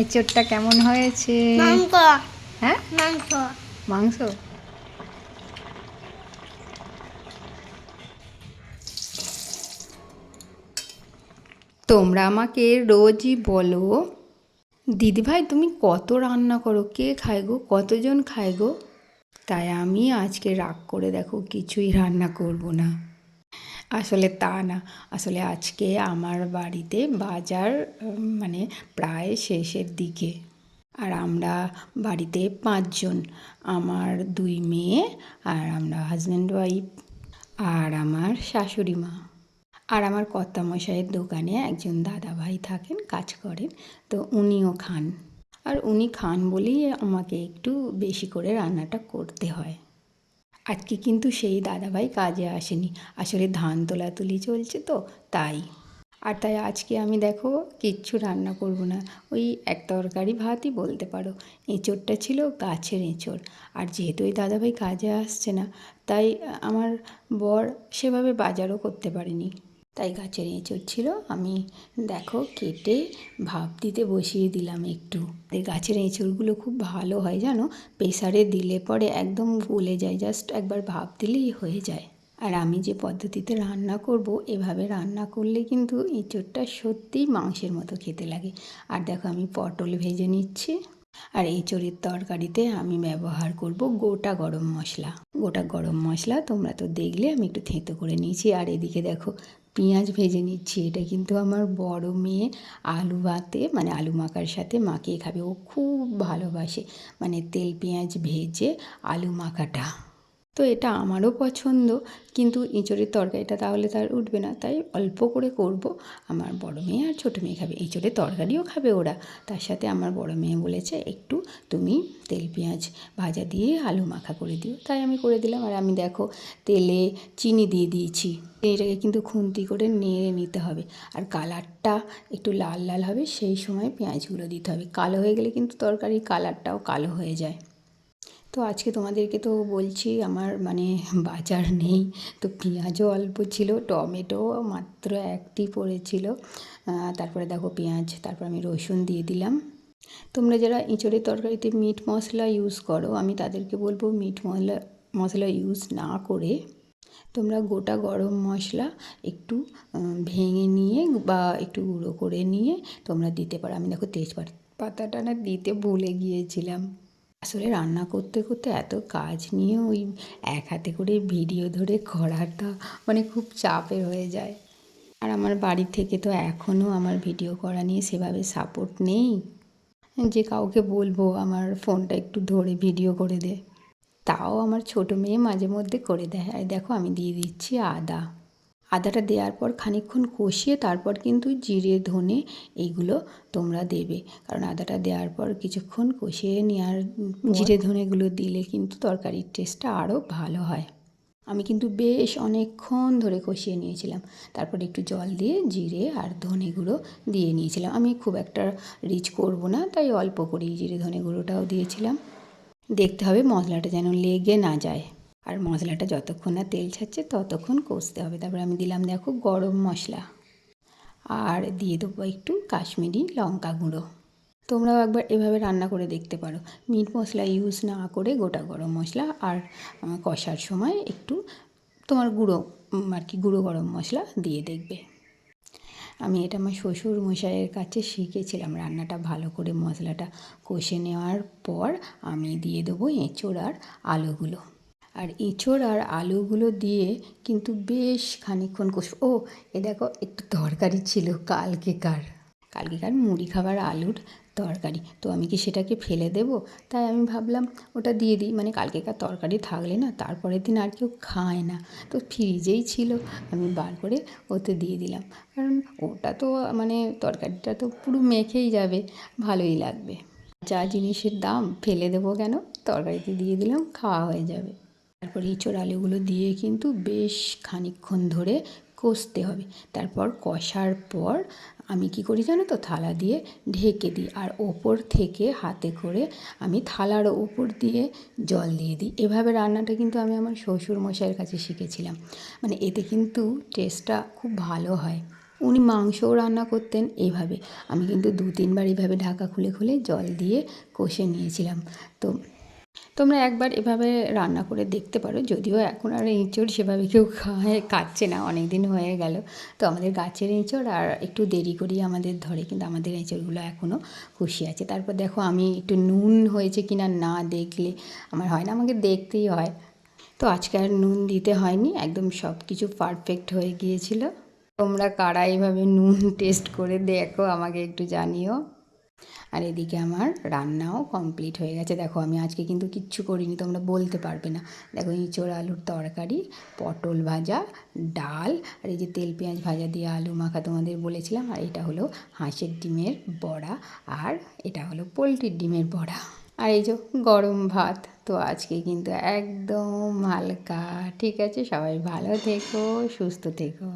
এঁচোড়টা কেমন হয়েছে? হ্যাঁ, মাংস। তোমরা আমাকে রোজই বলো, দিদিভাই তুমি কত রান্না করো, কে খায় গো, কতজন খায় গো? তাই আমি আজকে রাগ করে দেখো কিছুই রান্না করব না। আসলে তা না, আসলে আজকে আমার বাড়িতে বাজার মানে প্রায় শেষের দিকে। আর আমরা বাড়িতে 5 জন, আমার 2 মেয়ে, আর আমরা হাজব্যান্ড ওয়াইফ, আর আমার শাশুড়ি মা, আর আমার কর্তামশাইয়ের দোকানে একজন দাদা ভাই থাকেন, কাজ করেন, তো উনিও খান। আর উনি খান বলেই আমাকে একটু বেশি করে রান্নাটা করতে হয়। আজকে কিন্তু সেই দাদাভাই কাজে আসেনি, আসলে ধান তোলাতুলি চলছে তো তাই। আর তাই আজকে আমি দেখো কিচ্ছু রান্না করব না, ওই এক তরকারি ভাতই বলতে পারো। এঁচোড়টা ছিল গাছের এঁচোড়, আর যেহেতু ওই দাদাভাই কাজে আসছে না, তাই আমার বর সেভাবে বাজারও করতে পারেনি, তাই গাছের এঁচোড় ছিল। আমি দেখো কেটে ভাপ দিতে বসিয়ে দিলাম একটু। এই গাছের এঁচোড়গুলো খুব ভালো হয় জানো, প্রেসারে দিলে পরে একদম গলে যায়, জাস্ট একবার ভাপ দিলেই হয়ে যায়। আর আমি যে পদ্ধতিতে রান্না করব, এভাবে রান্না করলে কিন্তু এঁচোড়টা সত্যিই মাংসের মতো খেতে লাগে। আর দেখো আমি পটল ভেজে নিচ্ছি। আর এঁচোড়ের তরকারিতে আমি ব্যবহার করব গোটা গরম মশলা। গোটা গরম মশলা তোমরা তো দেখলে আমি একটু থেঁতো করে নিয়েছি। আর এদিকে দেখো পেঁয়াজ ভেজে নিচ্ছি। এটা কিন্তু আমার বড় মেয়ে আলু ভাতে মানে আলু মাখার সাথে মাখিয়ে খাবে, ও খুব ভালোবাসে, মানে তেল পেঁয়াজ ভেজে আলু মাখাটা। তো এটা আমারও পছন্দ, কিন্তু এঁচোড়ের তরকারিটা তাহলে তার উঠবে না, তাই অল্প করে করব। আমার বড় মেয়ে আর ছোটো মেয়ে খাবে, এঁচোড়ের তরকারিও খাবে ওরা। তার সাথে আমার বড় মেয়ে বলেছে একটু তুমি তেল পেঁয়াজ ভাজা দিয়ে আলু মাখা করে দিও, তাই আমি করে দিলাম। আর আমি দেখো তেলে চিনি দিয়ে দিয়েছি। এটাকে কিন্তু খুন্তি করে নেড়ে নিতে হবে, আর কালারটা একটু লাল লাল হবে সেই সময় পেঁয়াজগুলো দিতে হবে। কালো হয়ে গেলে কিন্তু তরকারির কালারটাও কালো হয়ে যায়। তো আজকে তোমাদেরকে তো বলছি আমার মানে বাজার নেই, তো পেঁয়াজও অল্প ছিল, টমেটো মাত্র একটি পড়েছিল। তারপরে দেখো পেঁয়াজ, তারপর আমি রসুন দিয়ে দিলাম। তোমরা যারা এঁচোড়ের তরকারিতে মিট মশলা ইউজ করো, আমি তাদেরকে বলবো মিট মশলা ইউজ না করে তোমরা গোটা গরম মশলা একটু ভেঙে নিয়ে বা একটু গুঁড়ো করে নিয়ে তোমরা দিতে পারো। আমি দেখো তেজপাতাটা না দিতে ভুলে গিয়েছিলাম। আসলে রান্না করতে করতে এত কাজ নিয়ে ওই এক হাতে করে ভিডিও ধরে করাটা মানে খুব চাপের হয়ে যায়। আর আমার বাড়ি থেকে তো এখনও আমার ভিডিও করা নিয়ে সেভাবে সাপোর্ট নেই যে কাউকে বলবো আমার ফোনটা একটু ধরে ভিডিও করে দে। তাও আমার ছোটো মেয়ে মাঝে মধ্যে করে দেয়। আর দেখো আমি দিয়ে দিচ্ছি আদা। আদাটা দেওয়ার পর খানিকক্ষণ কষিয়ে তারপর কিন্তু জিরে ধনে এইগুলো তোমরা দেবে, কারণ আদাটা দেওয়ার পর কিছুক্ষণ কষিয়ে নেওয়ার জিরে ধনেগুলো দিলে কিন্তু তরকারির টেস্টটা আরও ভালো হয়। আমি কিন্তু বেশ অনেকক্ষণ ধরে কষিয়ে নিয়েছিলাম, তারপর একটু জল দিয়ে জিরে আর ধনে গুঁড়ো দিয়ে নিয়েছিলাম। আমি খুব একটা রিচ করব না, তাই অল্প করেই জিরে ধনে গুঁড়োটাও দিয়েছিলাম। দেখতে হবে মশলাটা যেন লেগে না যায়, আর মশলাটা যতক্ষণ না তেল ছাড়ছে ততক্ষণ কষতে হবে। তারপর আমি দিলাম দেখো গরম মশলা, আর দিয়ে দেবো একটু কাশ্মীরি লঙ্কা গুঁড়ো। তোমরাও একবার এভাবে রান্না করে দেখতে পারো, মিট মশলা ইউজ না করে গোটা গরম মশলা আর কষার সময় একটু তোমার গুঁড়ো আর কি গুঁড়ো গরম মশলা দিয়ে দেখবে। আমি এটা আমার শ্বশুর মশাইয়ের কাছে শিখেছিলাম রান্নাটা ভালো করে মশলাটা কষে নেওয়ার পর আমি দিয়ে দেবো এঁচোড় আর আলুগুলো। আর এঁচোড় আর আলুগুলো দিয়ে কিন্তু বেশ খানিকক্ষণ ও এ দেখো একটু তরকারি ছিল কালকেকার মুড়ি খাবার আলুর তরকারি, তো আমি কি সেটাকে ফেলে দেব? তাই আমি ভাবলাম ওটা দিয়ে দিই, মানে কালকেকার তরকারি থাকলে না তারপরের দিন আর কেউ খায় না, তো ফ্রিজেই ছিল, আমি বার করে ওতে দিয়ে দিলাম, কারণ ওটা তো মানে তরকারিটা তো পুরো মেখেই যাবে, ভালোই লাগবে। যা জিনিসের দাম ফেলে দেবো কেন, তরকারিতে দিয়ে দিলাম, খাওয়া হয়ে যাবে। তারপর এঁচোড় আলুগুলো দিয়ে কিন্তু বেশ খানিকক্ষণ ধরে কষতে হবে। তারপর কষার পর আমি কি করি জানো তো, থালা দিয়ে ঢেকে দিই, আর ওপর থেকে হাতে করে আমি থালার ওপর দিয়ে জল দিয়ে দিই। এভাবে রান্নাটা কিন্তু আমি আমার শ্বশুর মশাইয়ের কাছে শিখেছিলাম, মানে এতে কিন্তু টেস্টটা খুব ভালো হয়। উনি মাংসও রান্না করতেন এইভাবে। আমি কিন্তু 2-3 বার এইভাবে ঢাকা খুলে খুলে জল দিয়ে কষে নিয়েছিলাম। তো তোমরা একবার এভাবে রান্না করে দেখতে পারো। যদিও এখন আর এঁচোড় সেভাবে কেউ খাচ্ছে না, অনেক দিন হয়ে গেল। তো আমাদের গাছের এঁচোড় আর একটু দেরি করেই আমাদের ধরে, কিন্তু আমাদের এঁচোড়গুলো এখনও খুশি আছে। তারপর দেখো আমি একটু নুন হয়েছে কিনা না দেখলে আমার হয় না, আমাকে দেখতেই হয়। তো আজকে আর নুন দিতে হয়নি, একদম সব কিছু পারফেক্ট হয়ে গিয়েছিল। তোমরা কারা এইভাবে নুন টেস্ট করে দেখো, আমাকে একটু জানিও। আর এদিকে আমার রান্নাও কমপ্লিট হয়ে গেছে। দেখো আমি আজকে কিন্তু কিচ্ছু করিনি, তোমরা বলতে পারবে না। দেখো এঁচোড় আলুর তরকারি, পটল ভাজা, ডাল, আর এই যে তেল পেঁয়াজ ভাজা দিয়ে আলু মাখা তোমাদের বলেছিলাম। আর এটা হলো হাঁসের ডিমের বড়া, আর এটা হলো পোলট্রির ডিমের বড়া। আর এই যে গরম ভাত। তো আজকে কিন্তু একদম হালকা। ঠিক আছে, সবাই ভালো থেকো, সুস্থ থেকো।